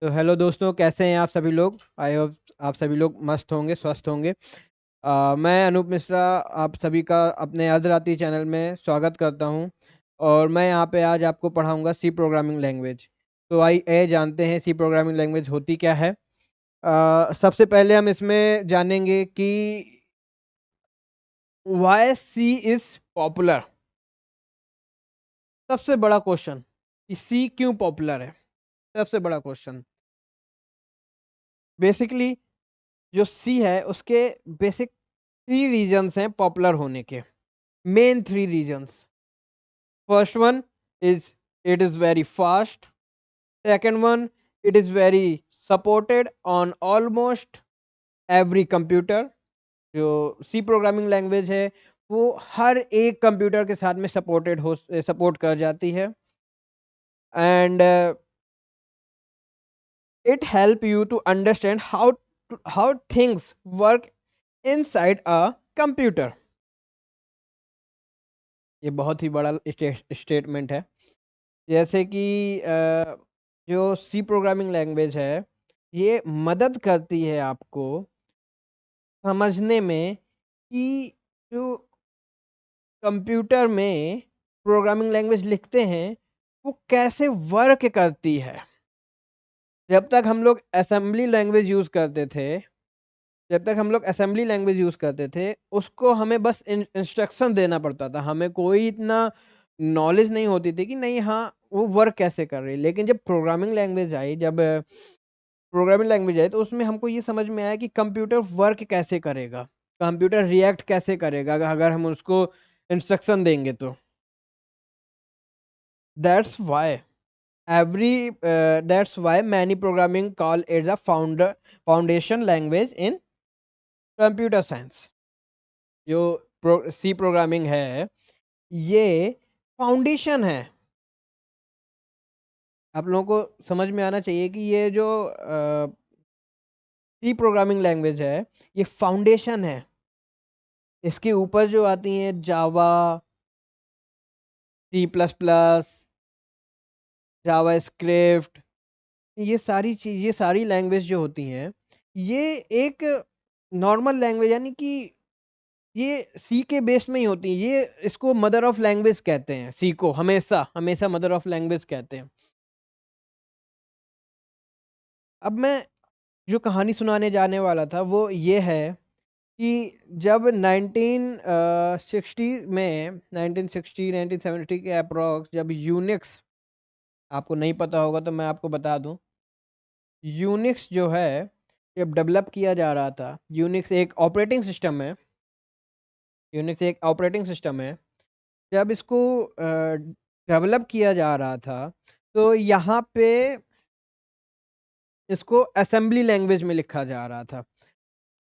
तो हेलो दोस्तों, कैसे हैं आप सभी लोग? आई होप आप सभी लोग मस्त होंगे, स्वस्थ होंगे। मैं अनूप मिश्रा आप सभी का अपने अज़राती चैनल में स्वागत करता हूं और मैं यहां पे आज आपको पढ़ाऊंगा सी प्रोग्रामिंग लैंग्वेज। तो आइए जानते हैं सी प्रोग्रामिंग लैंग्वेज होती क्या है। सबसे पहले हम इसमें जानेंगे कि वाई सी इज़ पॉपुलर। सबसे बड़ा क्वेश्चन कि सी क्यों पॉपुलर है, सबसे बड़ा क्वेश्चन। बेसिकली जो सी है उसके बेसिक 3 रीजन्स हैं पॉपुलर होने के। Main 3 reasons. First one is it is very fast. Second one, it is very supported on almost every computer. जो सी प्रोग्रामिंग लैंग्वेज है वो हर एक कंप्यूटर के साथ में सपोर्ट कर जाती है। And it help you to understand how things work inside a computer। ये बहुत ही बड़ा स्टेटमेंट है। जैसे कि जो सी प्रोग्रामिंग लैंग्वेज है ये मदद करती है आपको समझने में कि जो कंप्यूटर में प्रोग्रामिंग लैंग्वेज लिखते हैं वो कैसे वर्क करती है। जब तक हम लोग असेंबली लैंग्वेज यूज़ करते थे जब तक हम लोग असेंबली लैंग्वेज यूज़ करते थे, उसको हमें बस इंस्ट्रक्शन देना पड़ता था। हमें कोई इतना नॉलेज नहीं होती थी कि नहीं हाँ, वो वर्क कैसे कर रही है। लेकिन जब प्रोग्रामिंग लैंग्वेज आई तो उसमें हमको ये समझ में आया कि कंप्यूटर वर्क कैसे करेगा, कंप्यूटर रिएक्ट कैसे करेगा अगर हम उसको इंस्ट्रक्शन देंगे तो। That's why that's why many programming call it the foundation language in computer science. जो सी प्रोग्रामिंग है ये फाउंडेशन है। आप लोगों को समझ में आना चाहिए कि ये जो सी प्रोग्रामिंग लैंग्वेज है ये फाउंडेशन है। इसके ऊपर जो आती हैं जावा, सी प्लस प्लस, जावा स्क्रिप्ट, ये सारी लैंग्वेज जो होती हैं ये एक नॉर्मल लैंग्वेज यानी कि ये सी के बेस में ही होती है। ये इसको मदर ऑफ लैंग्वेज कहते हैं। सी को हमेशा हमेशा मदर ऑफ लैंग्वेज कहते हैं। अब मैं जो कहानी सुनाने जाने वाला था वो ये है कि जब 1960 में 1960 1970 के अप्रॉक्स जब यूनिक्स, आपको नहीं पता होगा तो मैं आपको बता दूं, यूनिक्स जो है जब डेवलप किया जा रहा था, यूनिक्स एक ऑपरेटिंग सिस्टम है। जब इसको डेवलप किया जा रहा था तो यहाँ पे इसको असेंबली लैंग्वेज में लिखा जा रहा था।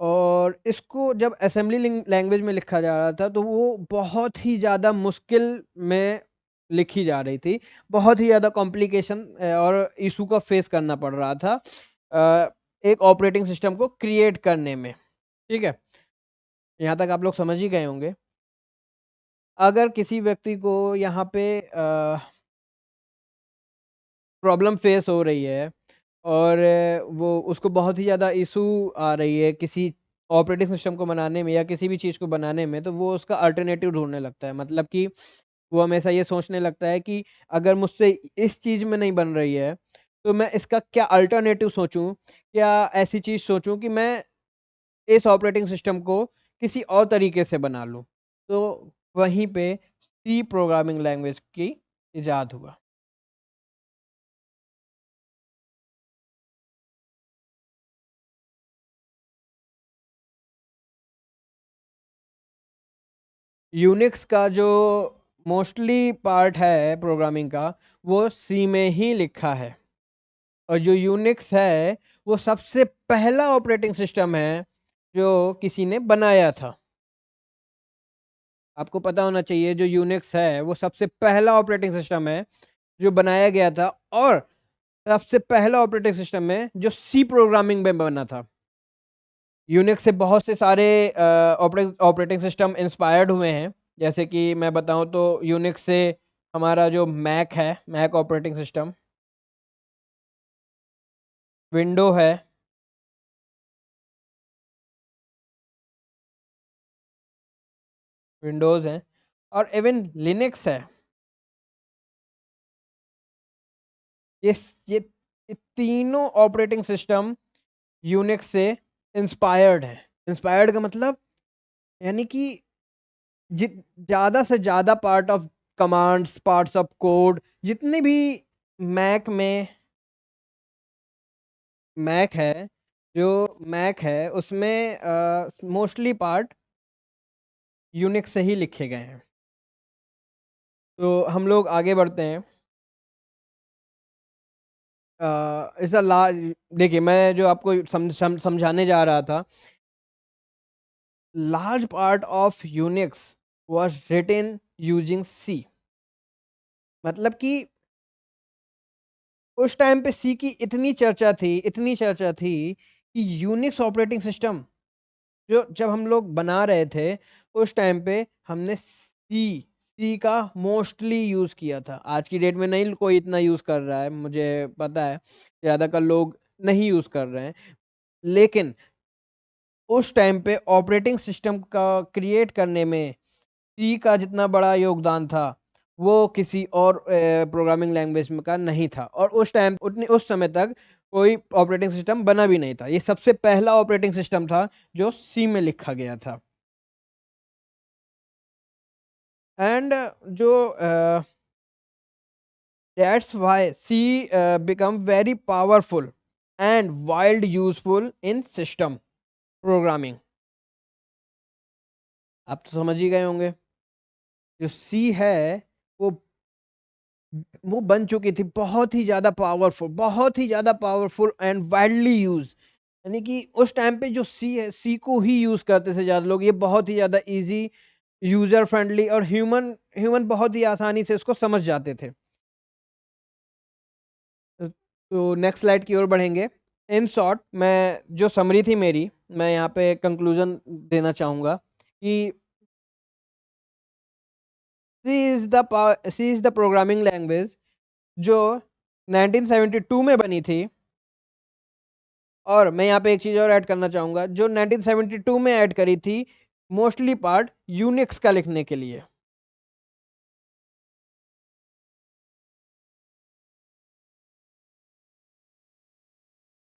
और इसको जब असेंबली लैंग्वेज में लिखा जा रहा था तो वो बहुत ही ज़्यादा मुश्किल में लिखी जा रही थी। बहुत ही ज़्यादा कॉम्प्लिकेशन और इशू का फेस करना पड़ रहा था एक ऑपरेटिंग सिस्टम को क्रिएट करने में। ठीक है, यहाँ तक आप लोग समझ ही गए होंगे। अगर किसी व्यक्ति को यहाँ पे प्रॉब्लम फेस हो रही है और वो उसको बहुत ही ज़्यादा इशू आ रही है किसी ऑपरेटिंग सिस्टम को बनाने में या किसी भी चीज़ को बनाने में, तो वो उसका अल्टरनेटिव ढूँढने लगता है। मतलब कि वो हमेशा ये सोचने लगता है कि अगर मुझसे इस चीज़ में नहीं बन रही है, तो मैं इसका क्या अल्टरनेटिव सोचूँ? क्या ऐसी चीज़ सोचूँ कि मैं इस ऑपरेटिंग सिस्टम को किसी और तरीके से बना लूँ? तो वहीं पे सी प्रोग्रामिंग लैंग्वेज की इजाद हुआ। यूनिक्स का जो मोस्टली पार्ट है प्रोग्रामिंग का वो सी में ही लिखा है। और जो यूनिक्स है वो सबसे पहला ऑपरेटिंग सिस्टम है जो किसी ने बनाया था। आपको पता होना चाहिए जो यूनिक्स है वो सबसे पहला ऑपरेटिंग सिस्टम है जो बनाया गया था और सबसे पहला ऑपरेटिंग सिस्टम है जो सी प्रोग्रामिंग में बना था। यूनिक्स से बहुत से सारे ऑपरेटिंग सिस्टम इंस्पायर्ड हुए हैं। जैसे कि मैं बताऊं तो यूनिक्स से हमारा जो मैक है, मैक ऑपरेटिंग सिस्टम, विंडो है, विंडोज़ है और इवन लिनक्स है। ये ये तीनों ऑपरेटिंग सिस्टम यूनिक्स से इंस्पायर्ड है। इंस्पायर्ड का मतलब यानी कि जित ज़्यादा से ज़्यादा part of commands, parts of code जितने भी मैक में मैक है जो मैक है उसमें मोस्टली पार्ट यूनिक्स से ही लिखे गए हैं। तो हम लोग आगे बढ़ते हैं। इस अ ला देखिए मैं जो आपको समझाने जा रहा था, large part of Unix was written using C. मतलब कि उस टाइम पे सी की इतनी चर्चा थी कि यूनिक्स ऑपरेटिंग सिस्टम जो जब हम लोग बना रहे थे उस टाइम पे हमने सी का मोस्टली यूज़ किया था। आज की डेट में नहीं कोई इतना यूज़ कर रहा है, मुझे पता है ज़्यादातर लोग नहीं यूज़ कर रहे हैं। लेकिन उस टाइम पे ऑपरेटिंग सिस्टम का क्रिएट करने में सी का जितना बड़ा योगदान था वो किसी और प्रोग्रामिंग लैंग्वेज में का नहीं था और उस समय तक कोई ऑपरेटिंग सिस्टम बना भी नहीं था। ये सबसे पहला ऑपरेटिंग सिस्टम था जो सी में लिखा गया था। एंड जो that's why C become very powerful and wild useful in system programming. आप तो समझ ही गए होंगे जो सी है वो वो बन चुकी थी बहुत ही ज़्यादा पावरफुल एंड वाइडली यूज़। यानी कि उस टाइम पे जो सी है, सी को ही यूज़ करते थे ज़्यादा लोग। ये बहुत ही ज़्यादा ईज़ी, यूज़र फ्रेंडली और ह्यूमन बहुत ही आसानी से इसको समझ जाते थे। तो नेक्स्ट स्लाइड की ओर बढ़ेंगे। इन शॉर्ट मैं जो समरी थी मेरी, मैं यहाँ पे कंक्लूज़न देना चाहूँगा कि सी इज़ द प्रोग्रामिंग लैंग्वेज जो 1972 में बनी थी। और मैं यहाँ पे एक चीज़ और ऐड करना चाहूँगा, जो 1972 में ऐड करी थी, मोस्टली पार्ट यूनिक्स का लिखने के लिए।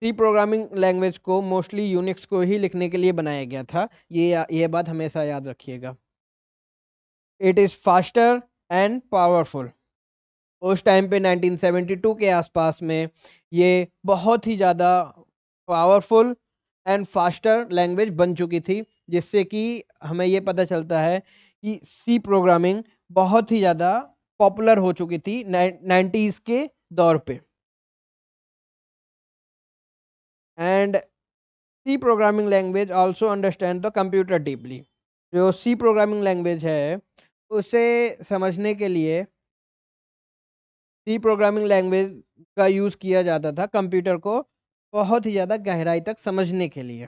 सी प्रोग्रामिंग लैंग्वेज को मोस्टली यूनिक्स को ही लिखने के लिए बनाया गया था। ये बात हमेशा याद रखिएगा। It is faster and powerful. उस टाइम पे 1972 के आसपास में ये बहुत ही ज़्यादा पावरफुल एंड फास्टर लैंग्वेज बन चुकी थी, जिससे कि हमें ये पता चलता है कि सी प्रोग्रामिंग बहुत ही ज़्यादा पॉपुलर हो चुकी थी 90s के दौर पे। And C programming language also understand the computer deeply. जो सी प्रोग्रामिंग लैंग्वेज है उसे समझने के लिए सी प्रोग्रामिंग लैंग्वेज का यूज़ किया जाता था कंप्यूटर को बहुत ही ज़्यादा गहराई तक समझने के लिए।